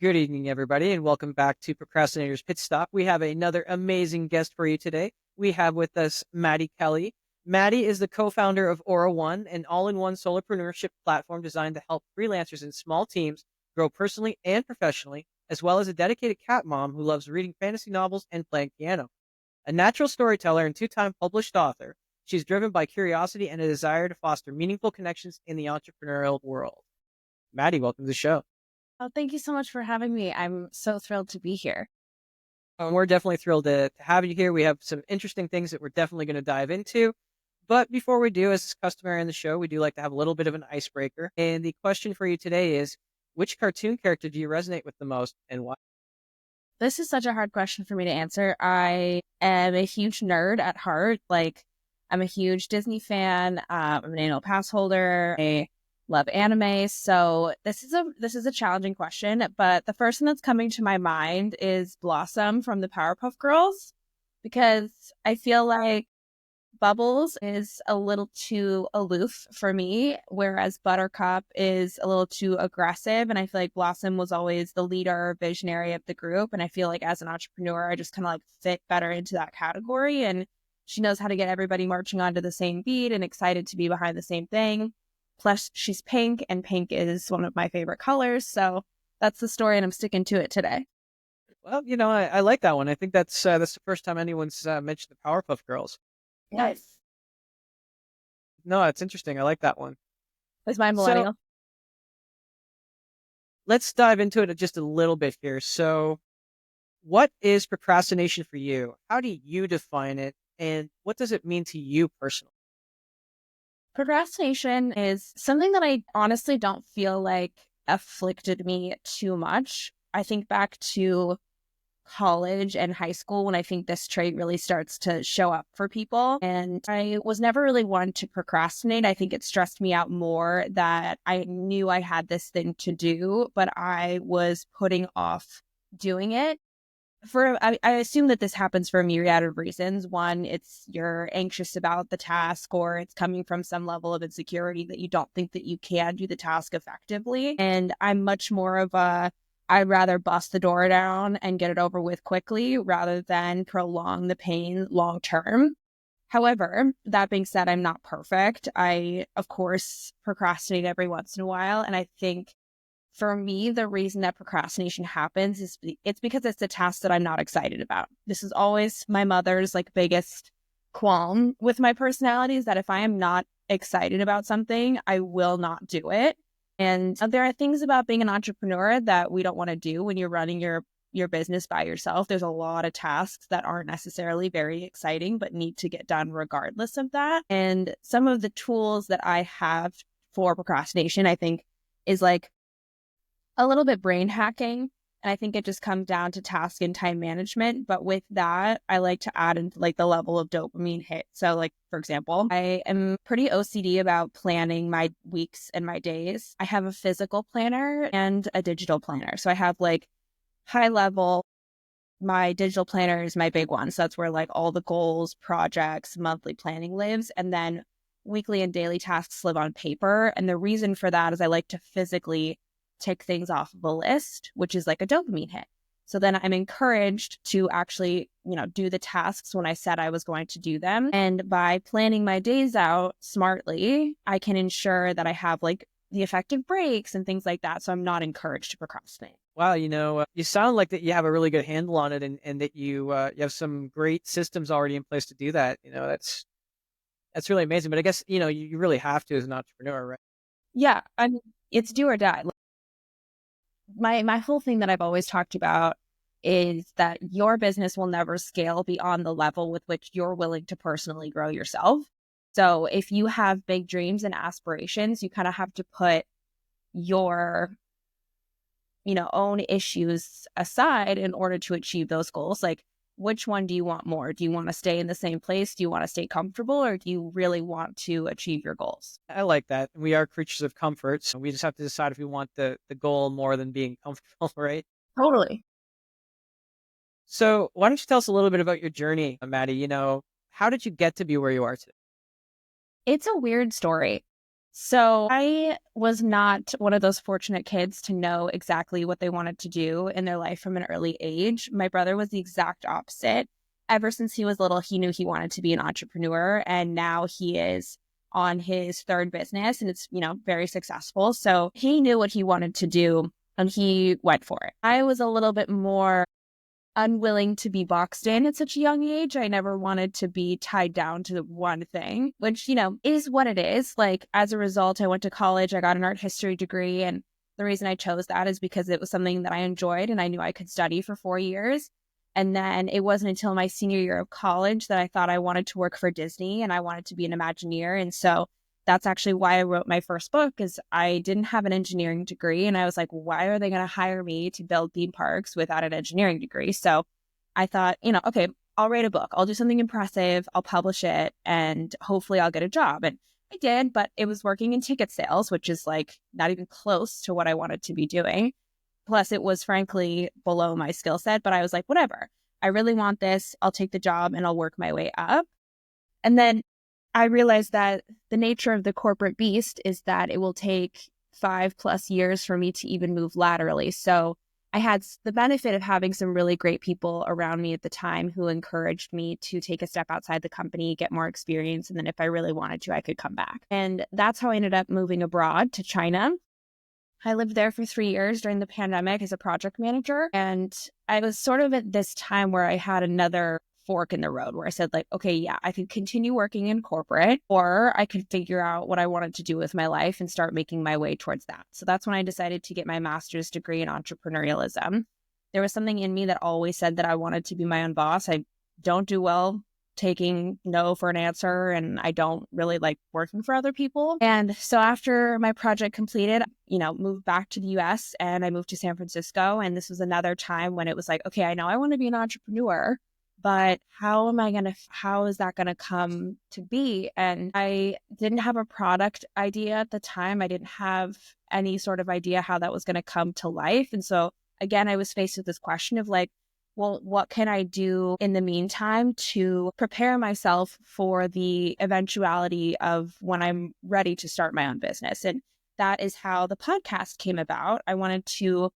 Good evening, everybody, and welcome back to Procrastinator's Pit Stop. We have another amazing guest for you today. We have with us Maddie Kelley. Maddie is the co-founder of Aura One, an all-in-one solopreneurship platform designed to help freelancers in small teams grow personally and professionally, as well as a dedicated cat mom who loves reading fantasy novels and playing piano. A natural storyteller and two-time published author, she's driven by curiosity and a desire to foster meaningful connections in the entrepreneurial world. Maddie, welcome to the show. Oh, thank you so much for having me. I'm so thrilled to be here. We're definitely thrilled to have you here. We have some interesting things that we're definitely going to dive into. But before we do, as is customary in the show, we do like to have a little bit of an icebreaker. And the question for you today is, which cartoon character do you resonate with the most and why? This is such a hard question for me to answer. I am a huge nerd at heart. I'm a huge Disney fan. I'm an annual pass holder. I love anime. So this is a challenging question. But the first thing that's coming to my mind is Blossom from the Powerpuff Girls, because I feel like Bubbles is a little too aloof for me, whereas Buttercup is a little too aggressive. And I feel like Blossom was always the leader, visionary of the group. And I feel like as an entrepreneur, I just kind of like fit better into that category. And she knows how to get everybody marching onto the same beat and excited to be behind the same thing. Plus, she's pink, and pink is one of my favorite colors. So that's the story, and I'm sticking to it today. Well, I like that one. I think that's the first time anyone's mentioned the Powerpuff Girls. Nice. No, it's interesting. I like that one. Is my So millennial. let's dive into it just a little bit here. So, what is procrastination for you? How do you define it? And what does it mean to you personally? Procrastination is something that I honestly don't feel like afflicted me too much. I think back to college and high school when I think this trait really starts to show up for people. And I was never really one to procrastinate. I think it stressed me out more that I knew I had this thing to do, but I was putting off doing it. I assume that this happens for a myriad of reasons. One, it's you're anxious about the task, or it's coming from some level of insecurity that you don't think that you can do the task effectively. And I'm much more of I'd rather bust the door down and get it over with quickly rather than prolong the pain long term. However, that being said, I'm not perfect. I, of course, procrastinate every once in a while. And I think for me, the reason that procrastination happens is it's because it's a task that I'm not excited about. This is always my mother's biggest qualm with my personality, is that if I am not excited about something, I will not do it. And there are things about being an entrepreneur that we don't want to do when you're running your business by yourself. There's a lot of tasks that aren't necessarily very exciting, but need to get done regardless of that. And some of the tools that I have for procrastination, I think, is a little bit brain hacking. And I think it just comes down to task and time management. But with that, I like to add in the level of dopamine hit. So for example, I am pretty OCD about planning my weeks and my days. I have a physical planner and a digital planner. So I have high level, my digital planner is my big one. So that's where all the goals, projects, monthly planning lives. And then weekly and daily tasks live on paper. And the reason for that is I like to physically tick things off of a list, which is like a dopamine hit. So then I'm encouraged to actually, do the tasks when I said I was going to do them. And by planning my days out smartly, I can ensure that I have the effective breaks and things like that. So I'm not encouraged to procrastinate. Wow, you sound like that you have a really good handle on it, and that you have some great systems already in place to do that. That's really amazing. But I guess you really have to as an entrepreneur, right? Yeah, I mean, it's do or die. My whole thing that I've always talked about is that your business will never scale beyond the level with which you're willing to personally grow yourself. So if you have big dreams and aspirations, you kind of have to put your own issues aside in order to achieve those goals. Which one do you want more? Do you want to stay in the same place? Do you want to stay comfortable, or do you really want to achieve your goals? I like that. We are creatures of comfort, so we just have to decide if we want the goal more than being comfortable, right? Totally. So why don't you tell us a little bit about your journey, Maddie? How did you get to be where you are today? It's a weird story. So I was not one of those fortunate kids to know exactly what they wanted to do in their life from an early age. My brother was the exact opposite. Ever since he was little, he knew he wanted to be an entrepreneur, and now he is on his third business and it's, very successful. So he knew what he wanted to do and he went for it. I was a little bit more unwilling to be boxed in at such a young age. I never wanted to be tied down to one thing, which, is what it is. Like, as a result, I went to college, I got an art history degree. And the reason I chose that is because it was something that I enjoyed and I knew I could study for 4 years. And then it wasn't until my senior year of college that I thought I wanted to work for Disney and I wanted to be an Imagineer. And so that's actually why I wrote my first book, is I didn't have an engineering degree. And I was like, why are they going to hire me to build theme parks without an engineering degree? So I thought, okay, I'll write a book. I'll do something impressive. I'll publish it and hopefully I'll get a job. And I did, but it was working in ticket sales, which is like not even close to what I wanted to be doing. Plus, it was frankly below my skill set, but I was like, whatever. I really want this. I'll take the job and I'll work my way up. And then I realized that the nature of the corporate beast is that it will take 5+ years for me to even move laterally. So I had the benefit of having some really great people around me at the time who encouraged me to take a step outside the company, get more experience. And then if I really wanted to, I could come back. And that's how I ended up moving abroad to China. I lived there for 3 years during the pandemic as a project manager. And I was sort of at this time where I had another fork in the road where I said, like, okay, yeah, I could continue working in corporate, or I could figure out what I wanted to do with my life and start making my way towards that. So that's when I decided to get my master's degree in entrepreneurialism. There was something in me that always said that I wanted to be my own boss. I don't do well taking no for an answer, and I don't really like working for other people. And so after my project completed, moved back to the US and I moved to San Francisco. And this was another time when it was like, okay, I know I want to be an entrepreneur, but how is that going to come to be? And I didn't have a product idea at the time. I didn't have any sort of idea how that was going to come to life. And so again, I was faced with this question of like, well, what can I do in the meantime to prepare myself for the eventuality of when I'm ready to start my own business? And that is how the podcast came about. I wanted to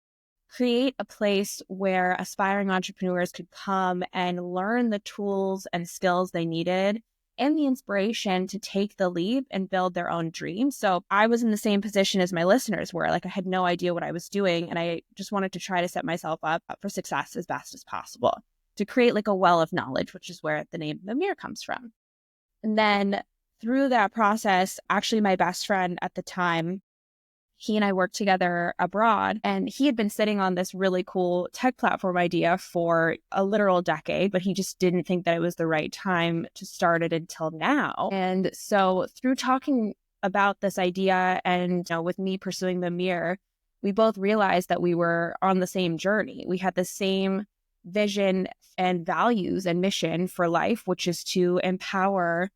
create a place where aspiring entrepreneurs could come and learn the tools and skills they needed and the inspiration to take the leap and build their own dreams. So I was in the same position as my listeners were. Like, I had no idea what I was doing, and I just wanted to try to set myself up for success as best as possible, to create like a well of knowledge, which is where the name Mimir comes from. And then through that process, actually my best friend at the time, he and I worked together abroad, and he had been sitting on this really cool tech platform idea for a literal decade, but he just didn't think that it was the right time to start it until now. And so through talking about this idea and with me pursuing the mirror, we both realized that we were on the same journey. We had the same vision and values and mission for life, which is to empower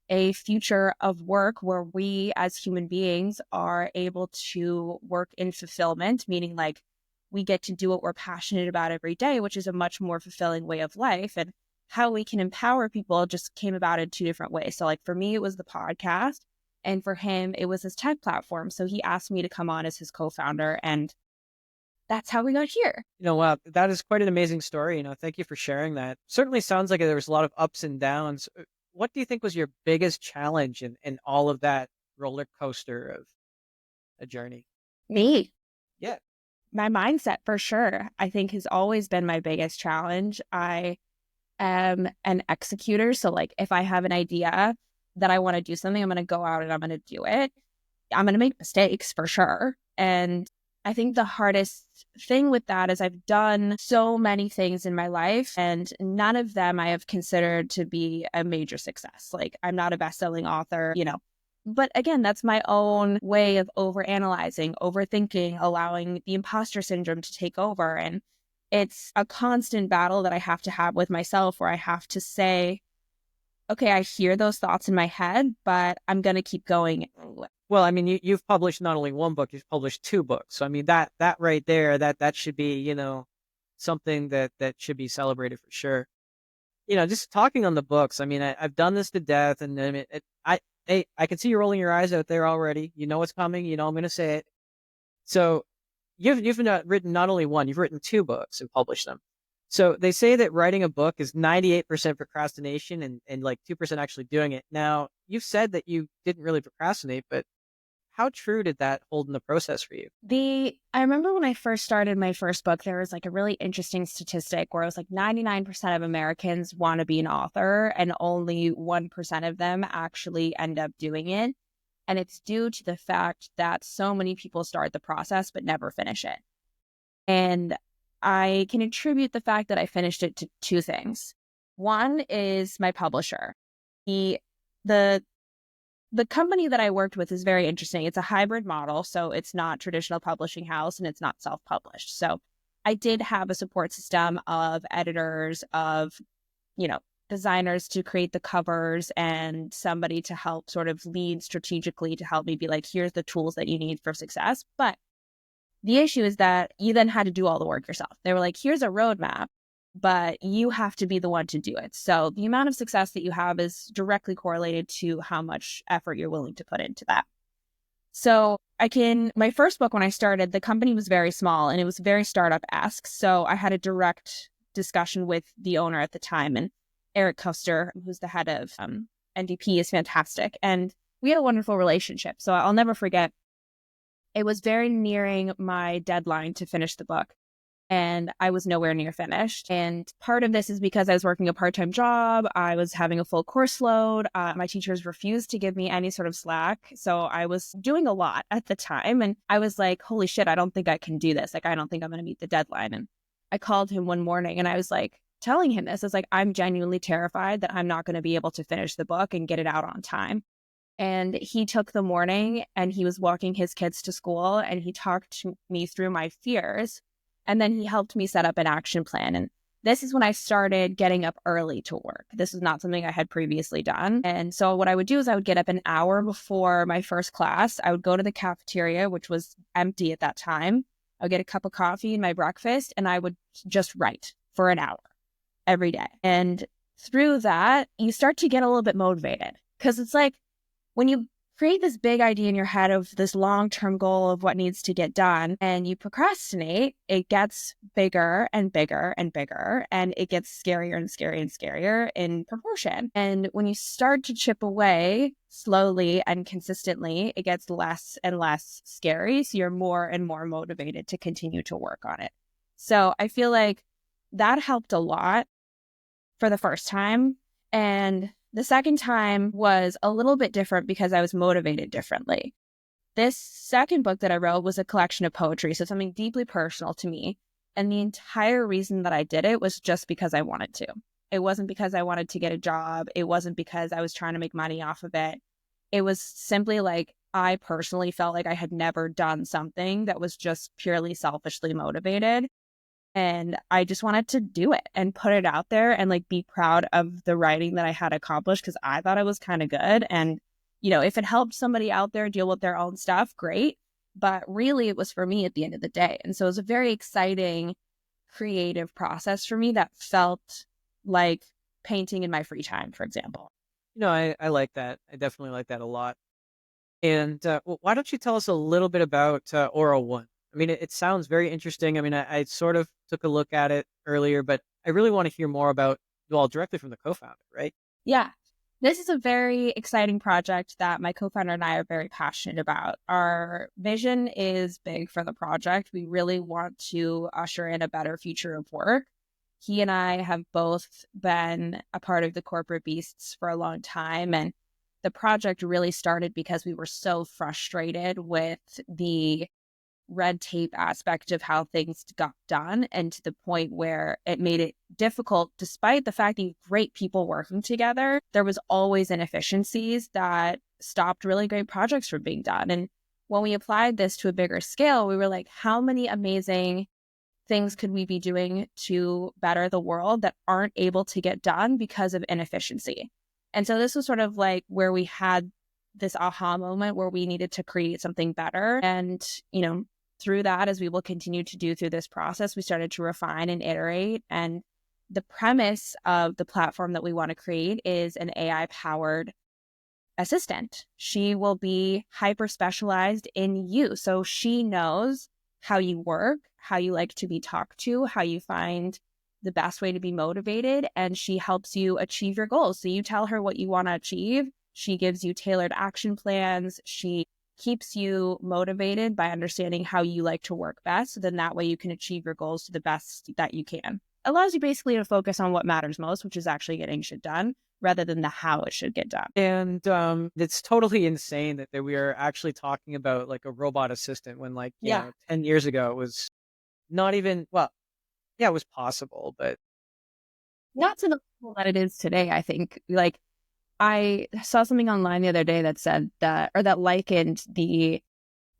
a future of work where we as human beings are able to work in fulfillment, meaning like we get to do what we're passionate about every day, which is a much more fulfilling way of life. And how we can empower people just came about in two different ways. So like for me, it was the podcast, and for him, it was his tech platform. So he asked me to come on as his co-founder, and that's how we got here. Wow, that is quite an amazing story. Thank you for sharing that. Certainly sounds like there was a lot of ups and downs. What do you think was your biggest challenge in all of that roller coaster of a journey? Me. Yeah. My mindset, for sure, I think has always been my biggest challenge. I am an executor. So like if I have an idea that I want to do something, I'm going to go out and I'm going to do it. I'm going to make mistakes for sure. And I think the hardest thing with that is I've done so many things in my life, and none of them I have considered to be a major success. Like, I'm not a best-selling author, But again, that's my own way of overanalyzing, overthinking, allowing the imposter syndrome to take over. And it's a constant battle that I have to have with myself, where I have to say, okay, I hear those thoughts in my head, but I'm going to keep going anyway. Well, I mean, you've published not only one book, you've published 2 books. So I mean, that right there, that should be, something that should be celebrated for sure. Just talking on the books. I mean, I've done this to death, and I mean, Hey, I can see you rolling your eyes out there already. You know what's coming. You know I'm going to say it. So you've not written not only one, you've written two books and published them. So they say that writing a book is 98% procrastination and like 2% actually doing it. Now, you've said that you didn't really procrastinate, but how true did that hold in the process for you? I remember when I first started my first book, there was like a really interesting statistic where it was like 99% of Americans want to be an author and only 1% of them actually end up doing it. And it's due to the fact that so many people start the process but never finish it. And I can attribute the fact that I finished it to two things. One is my publisher. He, the the company that I worked with is very interesting. It's a hybrid model, so it's not traditional publishing house and it's not self-published. So I did have a support system of editors, of, you know, designers to create the covers and somebody to help sort of lead strategically to help me be like, here's the tools that you need for success. But the issue is that you then had to do all the work yourself. They were like, here's a roadmap, but you have to be the one to do it. So the amount of success that you have is directly correlated to how much effort you're willing to put into that. So my first book, when I started, the company was very small and it was very startup-esque. So I had a direct discussion with the owner at the time, and Eric Koster, who's the head of NDP, is fantastic. And we had a wonderful relationship. So I'll never forget, it was very nearing my deadline to finish the book, and I was nowhere near finished. And part of this is because I was working a part-time job. I was having a full course load. My teachers refused to give me any sort of slack. So I was doing a lot at the time. And I was like, holy shit, I don't think I can do this. Like, I don't think I'm going to meet the deadline. And I called him one morning and I was like, telling him this. I was like, I'm genuinely terrified that I'm not going to be able to finish the book and get it out on time. And he took the morning and he was walking his kids to school and he talked to me through my fears. And then he helped me set up an action plan. And this is when I started getting up early to work. This was not something I had previously done. And so what I would do is I would get up an hour before my first class. I would go to the cafeteria, which was empty at that time. I would get a cup of coffee and my breakfast, and I would just write for an hour every day. And through that, you start to get a little bit motivated, because it's like, when you create this big idea in your head of this long-term goal of what needs to get done and you procrastinate, it gets bigger and bigger and bigger, and it gets scarier and scarier and scarier in proportion. And when you start to chip away slowly and consistently, it gets less and less scary. So you're more and more motivated to continue to work on it. So I feel like that helped a lot for the first time. And the second time was a little bit different because I was motivated differently. This second book that I wrote was a collection of poetry, so something deeply personal to me. And the entire reason that I did it was just because I wanted to. It wasn't because I wanted to get a job. It wasn't because I was trying to make money off of it. It was simply like, I personally felt like I had never done something that was just purely selfishly motivated. And I just wanted to do it and put it out there and like be proud of the writing that I had accomplished, because I thought it was kind of good. And, you know, if it helped somebody out there deal with their own stuff, great. But really, it was for me at the end of the day. And so it was a very exciting, creative process for me that felt like painting in my free time, for example. I like that. I definitely like that a lot. And why don't you tell us a little bit about Aura One? I mean, it sounds very interesting. I mean, I sort of took a look at it earlier, but I really want to hear more about, well, directly from the co-founder, right? Yeah. This is a very exciting project that my co-founder and I are very passionate about. Our vision is big for the project. We really want to usher in a better future of work. He and I have both been a part of the corporate beasts for a long time, and the project really started because we were so frustrated with the red tape aspect of how things got done, and to the point where it made it difficult. Despite the fact that you have great people working together, there was always inefficiencies that stopped really great projects from being done. And when we applied this to a bigger scale, we were like, how many amazing things could we be doing to better the world that aren't able to get done because of inefficiency? And so this was sort of like where we had this aha moment where we needed to create something better. And, through that, as we will continue to do through this process, we started to refine and iterate. And the premise of the platform that we want to create is an AI-powered assistant. She will be hyper specialized in you. So she knows how you work, how you like to be talked to, how you find the best way to be motivated, and she helps you achieve your goals. So you tell her what you want to achieve. She gives you tailored action plans. She keeps you motivated by understanding how you like to work best. So then that way you can achieve your goals to the best that you can. Allows you basically to focus on what matters most, which is actually getting shit done rather than the how it should get done. And it's totally insane that we are actually talking about like a robot assistant when, like, Yeah. 10 years ago it was not even, well, yeah, it was possible, but Not to the level that it is today, I think. Like, I saw something online the other day that said that, or that likened the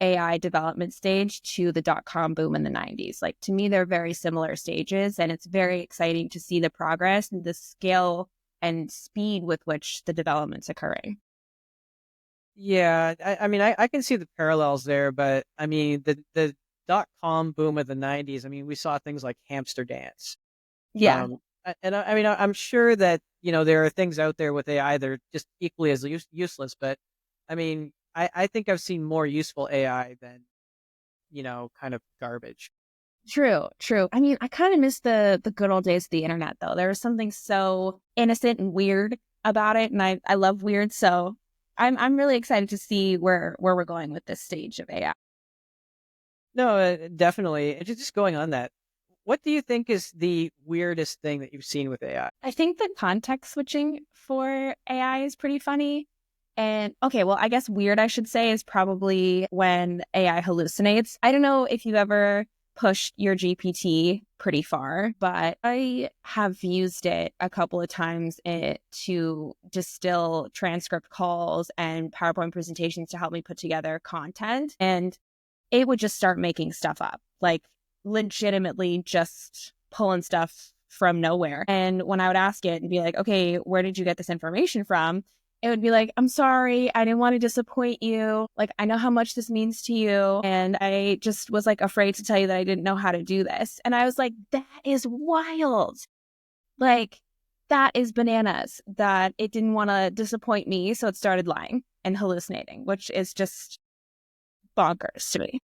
AI development stage to the dot-com boom in the 90s. Like, to me, they're very similar stages, and it's very exciting to see the progress and the scale and speed with which the development's occurring. yeah, I mean, I can see the parallels there, but I mean, the dot-com boom of the 90s, I mean, we saw things like Hamster Dance. Yeah, I mean, I'm sure that, there are things out there with AI that are just equally as useless, but I mean, I think I've seen more useful AI than, kind of garbage. true, true. I mean, I kind of miss the good old days of the internet, though. There was something so innocent and weird about it, and I love weird. So I'm really excited to see where we're going with this stage of AI. No, definitely. And just going on that, what do you think is the weirdest thing that you've seen with AI? I think the context switching for AI is pretty funny. And okay, well, I guess weird, I should say, is probably when AI hallucinates. I don't know if you've ever pushed your GPT pretty far, but I have used it a couple of times to distill transcript calls and PowerPoint presentations to help me put together content. And it would just start making stuff up, like legitimately just pulling stuff from nowhere. And when I would ask it and be like, okay, where did you get this information from? It would be like, I'm sorry, I didn't want to disappoint you. Like, I know how much this means to you. And I just was like afraid to tell you that I didn't know how to do this. And I was like, that is wild. Like, that is bananas that it didn't want to disappoint me. So it started lying and hallucinating, which is just bonkers to me.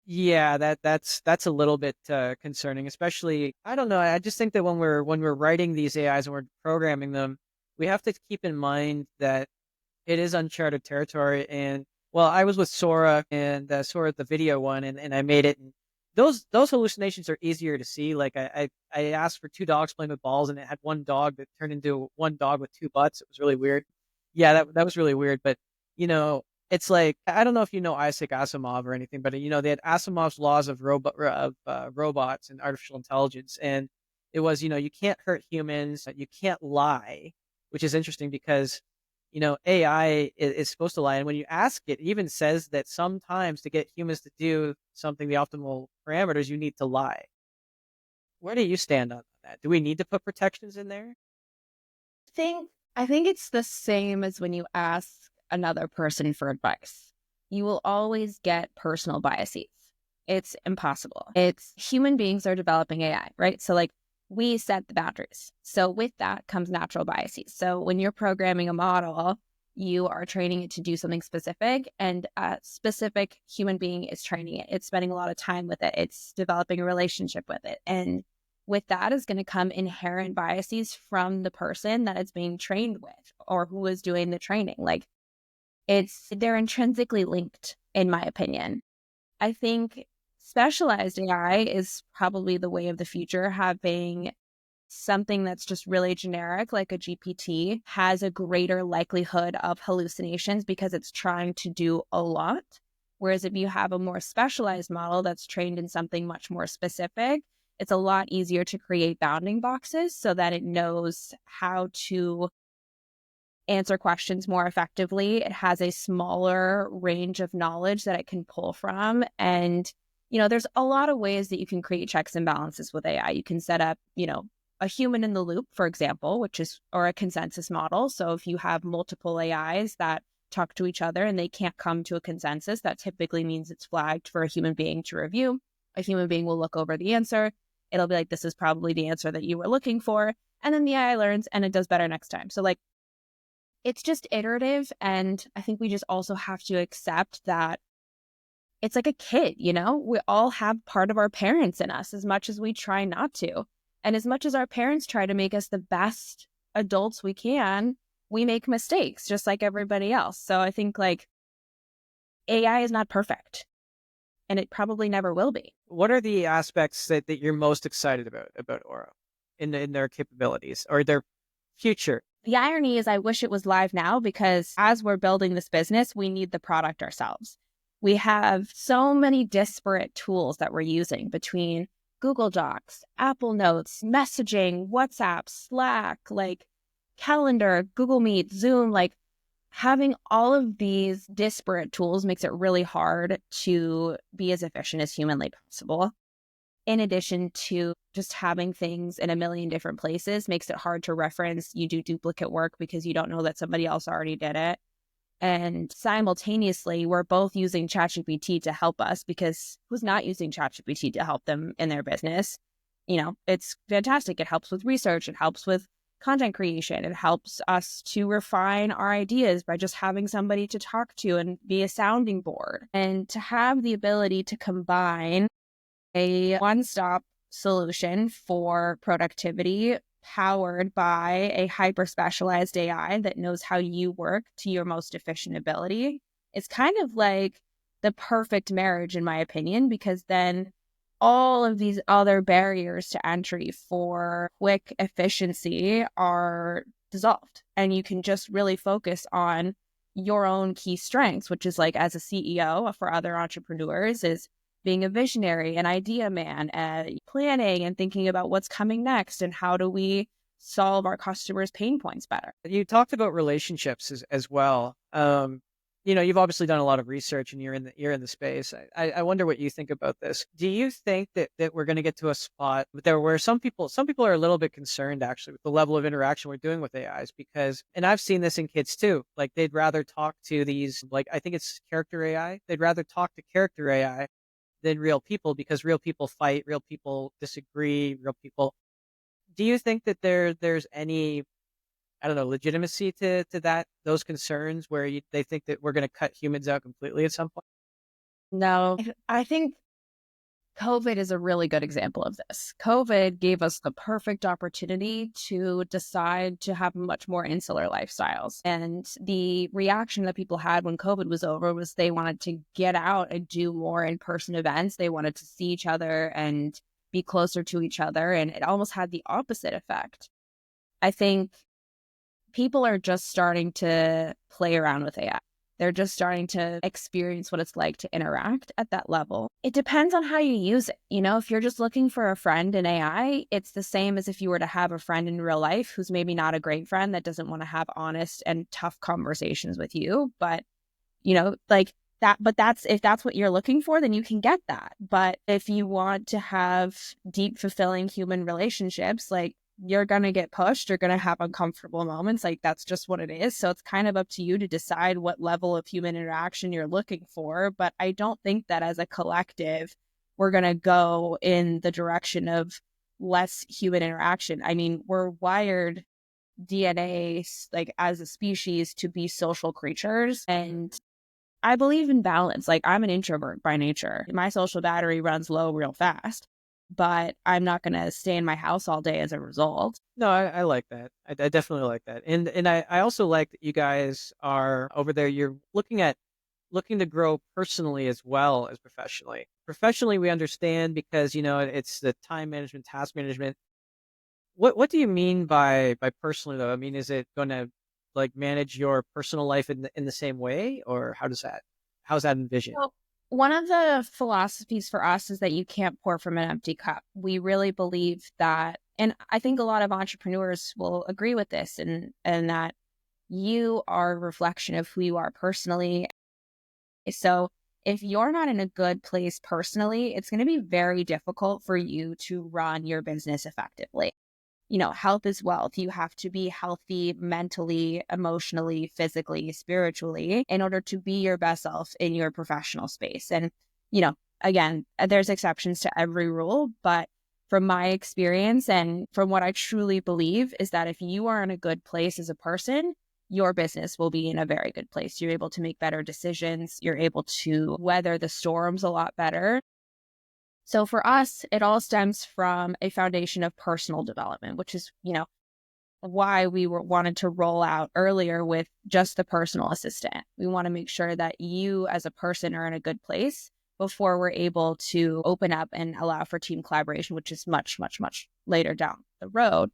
Yeah, that's a little bit concerning, especially, I don't know. I just think that when we're writing these AIs and we're programming them, we have to keep in mind that it is uncharted territory. And well, I was with Sora, and Sora, the video one, and I made it. And those hallucinations are easier to see. Like, I asked for two dogs playing with balls, and it had one dog that turned into one dog with two butts. It was really weird. Yeah, that was really weird. But you know, it's like, I don't know if you know Isaac Asimov or anything, but they had Asimov's laws of robots and artificial intelligence, and it was, you can't hurt humans, you can't lie, which is interesting because AI is supposed to lie. And when you ask it, it even says that sometimes to get humans to do something, the optimal parameters, you need to lie. Where do you stand on that? Do we need to put protections in there? think I think it's the same as when you ask another person for advice. You will always get personal biases. It's impossible. It's human beings are developing AI, right? So like we set the boundaries. So with that comes natural biases. So when you're programming a model, you are training it to do something specific, and a specific human being is training it. It's spending a lot of time with it. It's developing a relationship with it. And with that is going to come inherent biases from the person that it's being trained with or who is doing the training. Like they're intrinsically linked, in my opinion. I think specialized AI is probably the way of the future. Having something that's just really generic, like a GPT, has a greater likelihood of hallucinations because it's trying to do a lot. Whereas if you have a more specialized model that's trained in something much more specific, it's a lot easier to create bounding boxes so that it knows how to answer questions more effectively. It has a smaller range of knowledge that it can pull from. And, there's a lot of ways that you can create checks and balances with AI. You can set up, a human in the loop, for example, or a consensus model. So if you have multiple AIs that talk to each other and they can't come to a consensus, that typically means it's flagged for a human being to review. A human being will look over the answer. It'll be like, this is probably the answer that you were looking for. And then the AI learns and it does better next time. So like, it's just iterative. And I think we just also have to accept that it's like a kid, we all have part of our parents in us as much as we try not to. And as much as our parents try to make us the best adults we can, we make mistakes just like everybody else. So I think like AI is not perfect, and it probably never will be. What are the aspects that you're most excited about Aura in their capabilities or their future? The irony is I wish it was live now, because as we're building this business, we need the product ourselves. We have so many disparate tools that we're using between Google Docs, Apple Notes, messaging, WhatsApp, Slack, like Calendar, Google Meet, Zoom, like having all of these disparate tools makes it really hard to be as efficient as humanly possible. In addition to just having things in a million different places makes it hard to reference. You do duplicate work because you don't know that somebody else already did it. And simultaneously, we're both using ChatGPT to help us, because who's not using ChatGPT to help them in their business? It's fantastic. It helps with research. It helps with content creation. It helps us to refine our ideas by just having somebody to talk to and be a sounding board. And to have the ability to combine a one-stop solution for productivity powered by a hyper-specialized AI that knows how you work to your most efficient ability. It's kind of like the perfect marriage, in my opinion, because then all of these other barriers to entry for quick efficiency are dissolved. And you can just really focus on your own key strengths, which is like, as a CEO for other entrepreneurs, is being a visionary, an idea man, planning and thinking about what's coming next and how do we solve our customers' pain points better. You talked about relationships as well. You've obviously done a lot of research and you're in the space. I wonder what you think about this. Do you think that we're going to get to a spot there where some people are a little bit concerned actually with the level of interaction we're doing with AIs? Because, and I've seen this in kids too, like they'd rather talk to these, like I think it's character AI. They'd rather talk to character AI than real people, because real people fight, real people disagree, real people. Do you think that there's any, I don't know, legitimacy to those concerns where they think that we're going to cut humans out completely at some point? No, I think COVID is a really good example of this. COVID gave us the perfect opportunity to decide to have much more insular lifestyles. And the reaction that people had when COVID was over was they wanted to get out and do more in-person events. They wanted to see each other and be closer to each other. And it almost had the opposite effect. I think people are just starting to play around with AI. They're just starting to experience what it's like to interact at that level. It depends on how you use it. If you're just looking for a friend in AI, it's the same as if you were to have a friend in real life who's maybe not a great friend that doesn't want to have honest and tough conversations with you. But, like that, if that's what you're looking for, then you can get that. But if you want to have deep, fulfilling human relationships, like, you're going to get pushed, you're going to have uncomfortable moments. Like, that's just what it is. So it's kind of up to you to decide what level of human interaction you're looking for. But I don't think that as a collective, we're going to go in the direction of less human interaction. I mean, we're wired DNA, like as a species, to be social creatures. And I believe in balance. Like, I'm an introvert by nature. My social battery runs low real fast, but I'm not going to stay in my house all day as a result. No, I like that. I definitely like that. And I also like that you guys are over there. You're looking to grow personally as well as professionally. Professionally, we understand because, it's the time management, task management. What do you mean by personally though? I mean, is it going to like manage your personal life in the same way, or how's that envisioned? Well, one of the philosophies for us is that you can't pour from an empty cup. We really believe that, and I think a lot of entrepreneurs will agree with this, and that you are a reflection of who you are personally. So if you're not in a good place personally, it's going to be very difficult for you to run your business effectively. Health is wealth. You have to be healthy mentally, emotionally, physically, spiritually in order to be your best self in your professional space. And, again, there's exceptions to every rule, but from my experience and from what I truly believe is that if you are in a good place as a person, your business will be in a very good place. You're able to make better decisions. You're able to weather the storms a lot better. So for us, it all stems from a foundation of personal development, which is, why we wanted to roll out earlier with just the personal assistant. We want to make sure that you as a person are in a good place before we're able to open up and allow for team collaboration, which is much, much, much later down the road.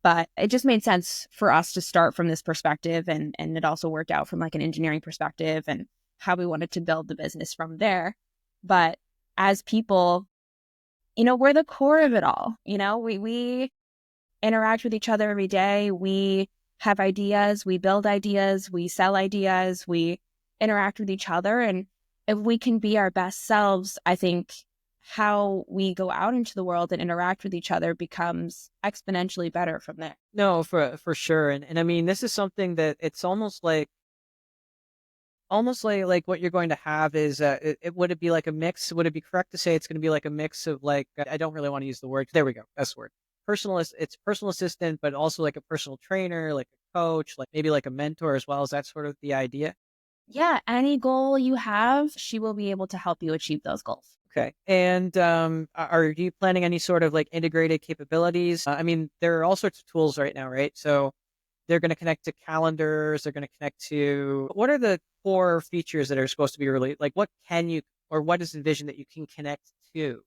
But it just made sense for us to start from this perspective. And it also worked out from like an engineering perspective and how we wanted to build the business from there. But as people, we're the core of it all. We interact with each other every day. We have ideas, we build ideas, we sell ideas, we interact with each other. And if we can be our best selves, I think how we go out into the world and interact with each other becomes exponentially better from there. No, for sure. And I mean, this is something that it's almost like what you're going to have is would it be like a mix? Would it be correct to say it's going to be like a mix of like, I don't really want to use the word. There we go. That's the word. It's personal assistant, but also like a personal trainer, like a coach, like maybe like a mentor as well. Is that sort of the idea? Yeah, any goal you have, she will be able to help you achieve those goals. Okay. And are you planning any sort of like integrated capabilities? I mean, there are all sorts of tools right now, right? So they're going to connect to calendars. They're going to connect to, what are the core features that are supposed to be really like, what can you, or what is envisioned that you can connect to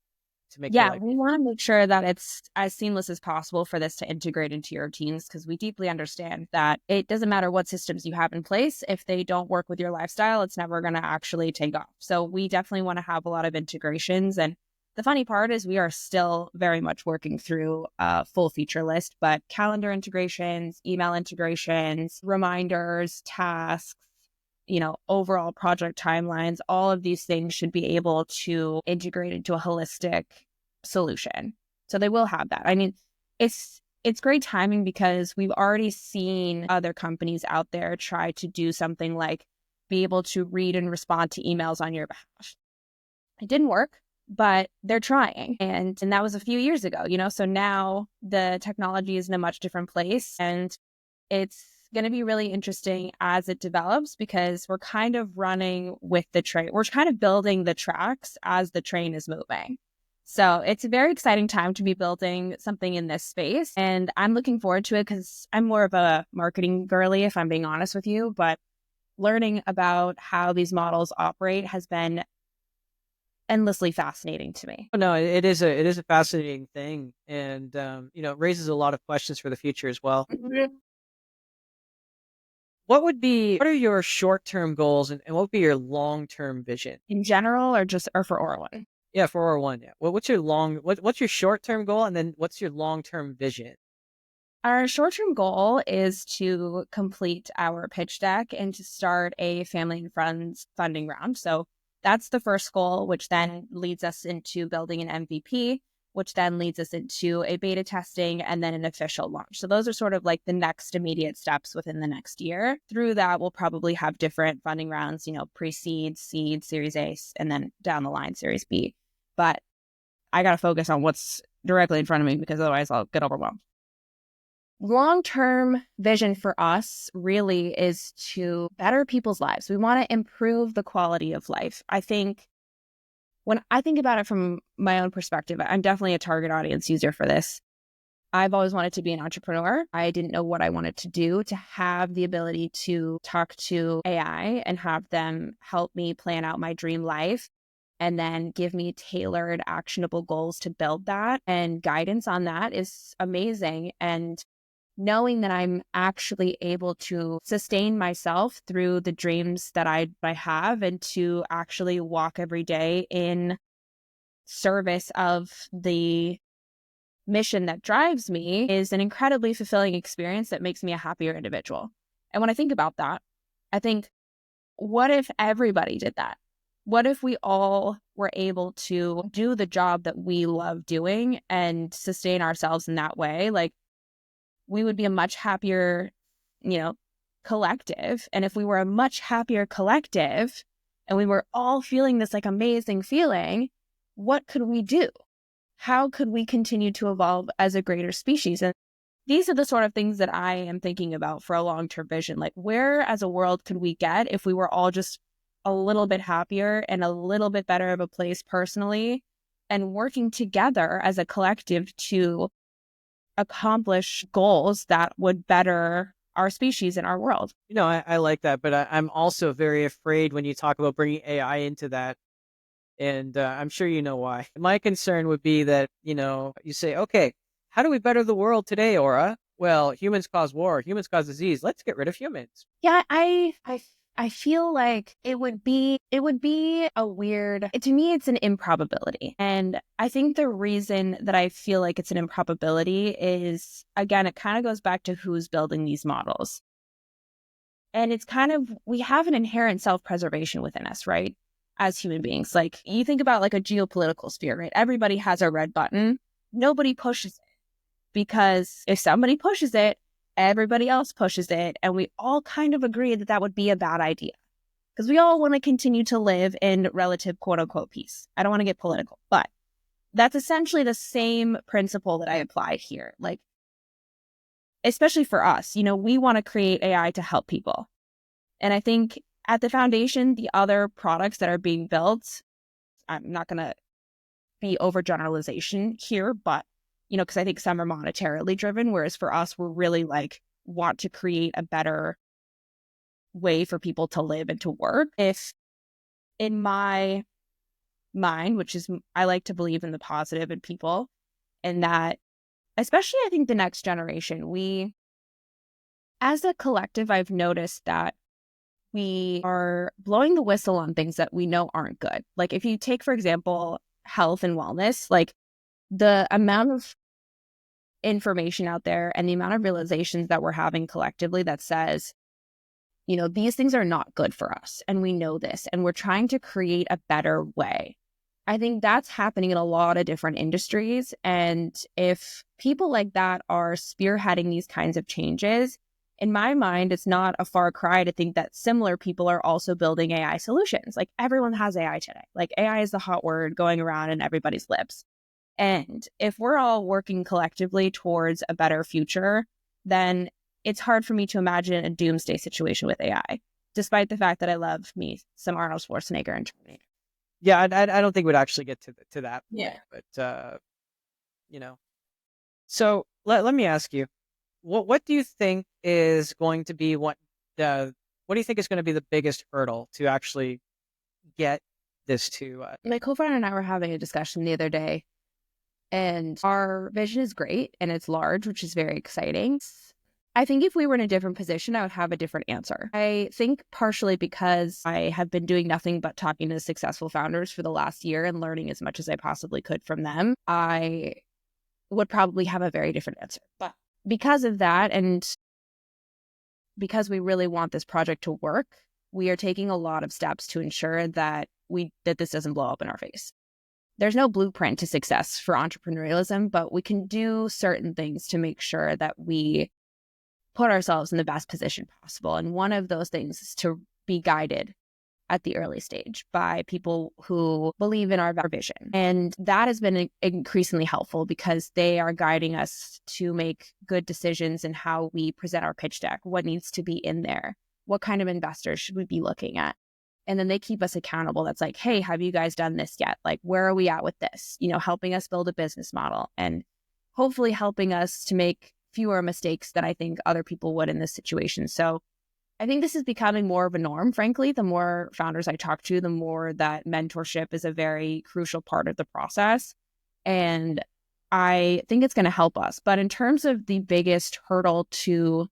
make your Yeah, life we easier? want to make sure that it's as seamless as possible for this to integrate into your routines, because we deeply understand that it doesn't matter what systems you have in place. If they don't work with your lifestyle, it's never going to actually take off. So we definitely want to have a lot of integrations. And the funny part is we are still very much working through a full feature list, but calendar integrations, email integrations, reminders, tasks, overall project timelines, all of these things should be able to integrate into a holistic solution. So they will have that. I mean, it's great timing because we've already seen other companies out there try to do something like be able to read and respond to emails on your behalf. It didn't work, but they're trying. And that was a few years ago, so now the technology is in a much different place, and it's going to be really interesting as it develops because we're kind of running with the train. We're kind of building the tracks as the train is moving. So it's a very exciting time to be building something in this space. And I'm looking forward to it because I'm more of a marketing girly, if I'm being honest with you. But learning about how these models operate has been endlessly fascinating to me. No, it is a fascinating thing. And, it raises a lot of questions for the future as well. What are your short-term goals and what would be your long-term vision? In general, or for Orwin? Yeah, for R1, yeah. What's your short-term goal and then what's your long-term vision? Our short-term goal is to complete our pitch deck and to start a family and friends funding round. So that's the first goal, which then leads us into building an MVP, which then leads us into a beta testing and then an official launch. So those are sort of like the next immediate steps within the next year. Through that, we'll probably have different funding rounds, pre-seed, seed, Series A, and then down the line, Series B. But I got to focus on what's directly in front of me because otherwise I'll get overwhelmed. Long-term vision for us really is to better people's lives. We want to improve the quality of life. I think when I think about it from my own perspective, I'm definitely a target audience user for this. I've always wanted to be an entrepreneur. I didn't know what I wanted to do. To have the ability to talk to AI and have them help me plan out my dream life and then give me tailored, actionable goals to build that and guidance on that is amazing. And knowing that I'm actually able to sustain myself through the dreams that I have and to actually walk every day in service of the mission that drives me is an incredibly fulfilling experience that makes me a happier individual. And when I think about that, I think, what if everybody did that? What if we all were able to do the job that we love doing and sustain ourselves in that way? Like, we would be a much happier, collective. And if we were a much happier collective and we were all feeling this like amazing feeling, what could we do? How could we continue to evolve as a greater species? And these are the sort of things that I am thinking about for a long-term vision. Like, where as a world could we get if we were all just a little bit happier and a little bit better of a place personally, and working together as a collective to accomplish goals that would better our species and our world. I like that, but I'm also very afraid when you talk about bringing AI into that. And I'm sure you know why. My concern would be that, you say, okay, how do we better the world today, Aura? Well, humans cause war, humans cause disease. Let's get rid of humans. Yeah, I feel like it would be a weird, to me, it's an improbability. And I think the reason that I feel like it's an improbability is, again, it kind of goes back to who's building these models. And it's kind of, we have an inherent self-preservation within us, right? As human beings. Like, you think about like a geopolitical sphere, right? Everybody has a red button. Nobody pushes it, because if somebody pushes it, everybody else pushes it. And we all kind of agree that that would be a bad idea, because we all want to continue to live in relative quote unquote peace. I don't want to get political, but that's essentially the same principle that I apply here. Like, especially for us, we want to create AI to help people. And I think at the foundation, the other products that are being built, I'm not going to be overgeneralization here, but, because I think some are monetarily driven, whereas for us, we're really like, want to create a better way for people to live and to work. If in my mind, which is, I like to believe in the positive in people, and that, especially I think the next generation, we, as a collective, I've noticed that we are blowing the whistle on things that we know aren't good. Like, if you take, for example, health and wellness, like the amount of information out there and the amount of realizations that we're having collectively that says, these things are not good for us. And we know this, and we're trying to create a better way. I think that's happening in a lot of different industries. And if people like that are spearheading these kinds of changes, in my mind, it's not a far cry to think that similar people are also building AI solutions. Like, everyone has AI today. Like, AI is the hot word going around in everybody's lips. And if we're all working collectively towards a better future, then it's hard for me to imagine a doomsday situation with AI, despite the fact that I love me some Arnold Schwarzenegger and Terminator. Yeah, I don't think we'd actually get to that. Yeah. But, so let me ask you, what do you think is going to be what do you think is going to be the biggest hurdle to actually get this to? My co-founder and I were having a discussion the other day, and our vision is great and it's large, which is very exciting. I think if we were in a different position, I would have a different answer. I think partially because I have been doing nothing but talking to successful founders for the last year and learning as much as I possibly could from them, I would probably have a very different answer. But because of that, and because we really want this project to work, we are taking a lot of steps to ensure that this doesn't blow up in our face. There's no blueprint to success for entrepreneurialism, but we can do certain things to make sure that we put ourselves in the best position possible. And one of those things is to be guided at the early stage by people who believe in our vision. And that has been increasingly helpful, because they are guiding us to make good decisions in how we present our pitch deck, what needs to be in there, what kind of investors should we be looking at. And then they keep us accountable. That's like, hey, have you guys done this yet? Like, where are we at with this? Helping us build a business model and hopefully helping us to make fewer mistakes than I think other people would in this situation. So I think this is becoming more of a norm, frankly. The more founders I talk to, the more that mentorship is a very crucial part of the process. And I think it's going to help us. But in terms of the biggest hurdle to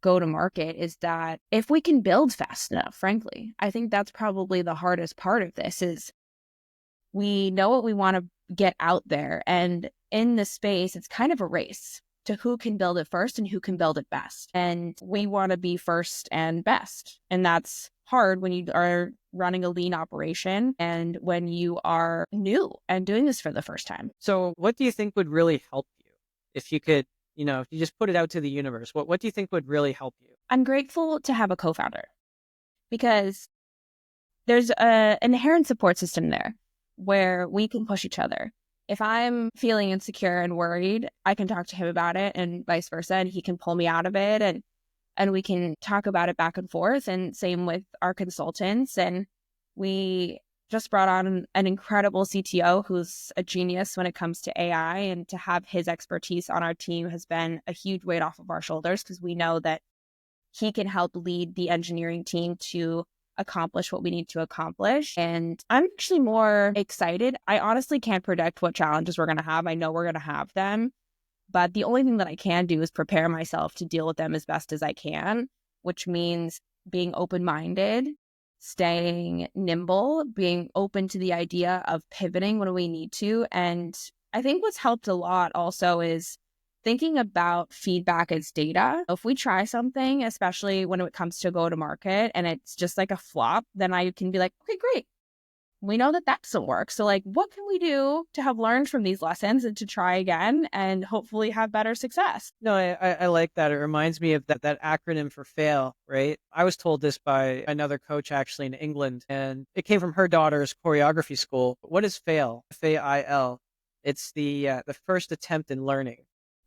go to market is that if we can build fast enough, frankly, I think that's probably the hardest part of this is we know what we want to get out there. And in this space, it's kind of a race to who can build it first and who can build it best. And we want to be first and best. And that's hard when you are running a lean operation and when you are new and doing this for the first time. So what do you think would really help you if you could, if you just put it out to the universe? What do you think would really help you? I'm grateful to have a co-founder, because there's an inherent support system there where we can push each other. if I'm feeling insecure and worried, I can talk to him about it and vice versa, and he can pull me out of it, and we can talk about it back and forth. And same with our consultants. And we just brought on an incredible CTO who's a genius when it comes to AI, and to have his expertise on our team has been a huge weight off of our shoulders, because we know that he can help lead the engineering team to accomplish what we need to accomplish. And I'm actually more excited. I honestly can't predict what challenges we're going to have. I know we're going to have them, but the only thing that I can do is prepare myself to deal with them as best as I can, which means being open-minded, staying nimble, being open to the idea of pivoting when we need to. And I think what's helped a lot also is thinking about feedback as data. If we try something, especially when it comes to go to market, and it's just like a flop, then I can be like, okay, great. We know that doesn't work. So like, what can we do to have learned from these lessons and to try again and hopefully have better success? No, I like that. It reminds me of that acronym for FAIL, right? I was told this by another coach actually in England, and it came from her daughter's choreography school. What is FAIL? FAIL. It's the first attempt in learning.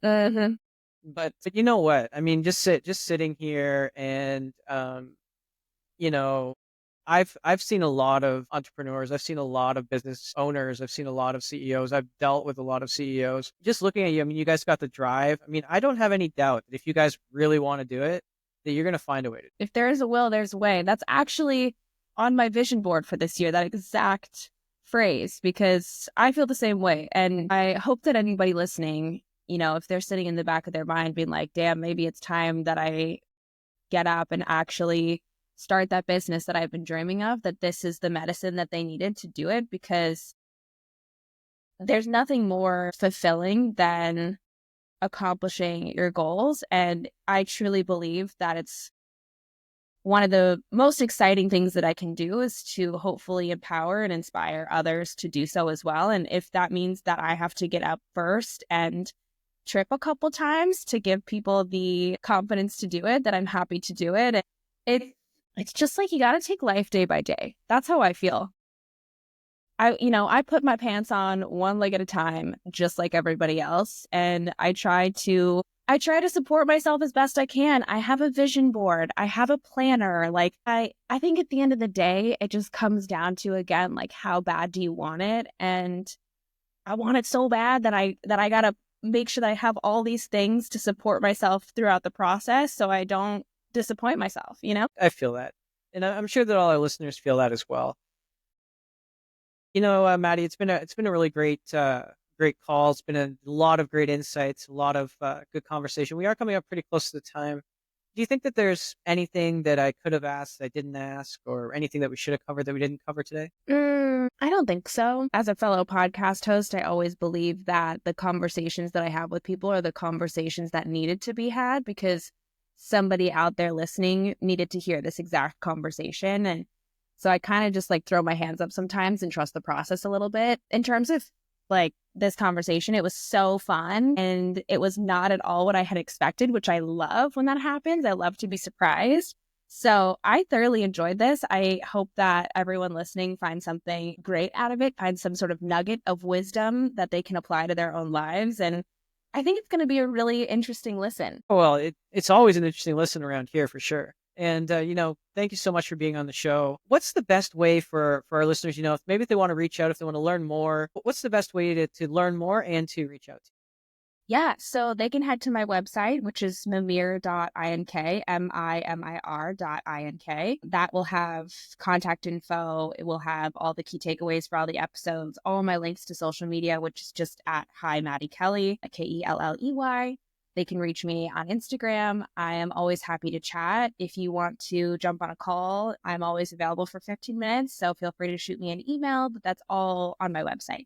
Mm-hmm. But you know what? I mean, just sitting here and you know, I've seen a lot of entrepreneurs, I've seen a lot of business owners, I've seen a lot of CEOs, I've dealt with a lot of CEOs. Just looking at you, I mean, you guys got the drive. I mean, I don't have any doubt that if you guys really want to do it, that you're going to find a way to. If there is a will, there's a way. That's actually on my vision board for this year, that exact phrase, because I feel the same way. And I hope that anybody listening, if they're sitting in the back of their mind being like, damn, maybe it's time that I get up and actually start that business that I've been dreaming of, that this is the medicine that they needed to do it, because there's nothing more fulfilling than accomplishing your goals. And I truly believe that it's one of the most exciting things that I can do, is to hopefully empower and inspire others to do so as well. And if that means that I have to get up first and trip a couple times to give people the confidence to do it, that I'm happy to do it. It's just like, you got to take life day by day. That's how I feel. I put my pants on one leg at a time, just like everybody else. And I try to support myself as best I can. I have a vision board. I have a planner. Like, I think at the end of the day, it just comes down to, again, like, how bad do you want it? And I want it so bad that I got to make sure that I have all these things to support myself throughout the process, so I don't disappoint myself, I feel that. And I'm sure that all our listeners feel that as well. Maddie, it's been a really great call. It's been a lot of great insights, a lot of good conversation. We are coming up pretty close to the time. Do you think that there's anything that I could have asked that I didn't ask, or anything that we should have covered that we didn't cover today? I don't think so. As a fellow podcast host, I always believe that the conversations that I have with people are the conversations that needed to be had, because somebody out there listening needed to hear this exact conversation. And so I kind of just like throw my hands up sometimes and trust the process a little bit. In terms of like this conversation, it was so fun, and it was not at all what I had expected, which I love when that happens. I love to be surprised. So I thoroughly enjoyed this. I hope that everyone listening finds something great out of it, finds some sort of nugget of wisdom that they can apply to their own lives. And I think it's going to be a really interesting listen. Well, it's always an interesting listen around here for sure. And, thank you so much for being on the show. What's the best way for our listeners, if maybe they want to reach out, if they want to learn more, what's the best way to learn more and to reach out to you? Yeah, so they can head to my website, which is mimir.ink, MIMIR.ink. That will have contact info. It will have all the key takeaways for all the episodes, all my links to social media, which is just at Hi Maddie Kelley, Kelley. They can reach me on Instagram. I am always happy to chat. If you want to jump on a call, I'm always available for 15 minutes. So feel free to shoot me an email, but that's all on my website.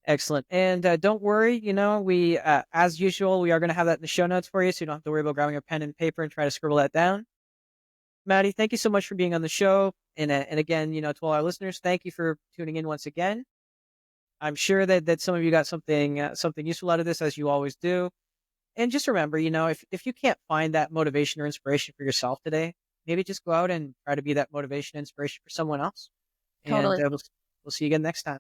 Excellent. And don't worry, we, as usual, we are going to have that in the show notes for you, so you don't have to worry about grabbing a pen and paper and try to scribble that down. Maddie, thank you so much for being on the show. And again, to all our listeners, thank you for tuning in once again. I'm sure that some of you got something useful out of this, as you always do. And just remember, if you can't find that motivation or inspiration for yourself today, maybe just go out and try to be that motivation and inspiration for someone else. Totally. And we'll see you again next time.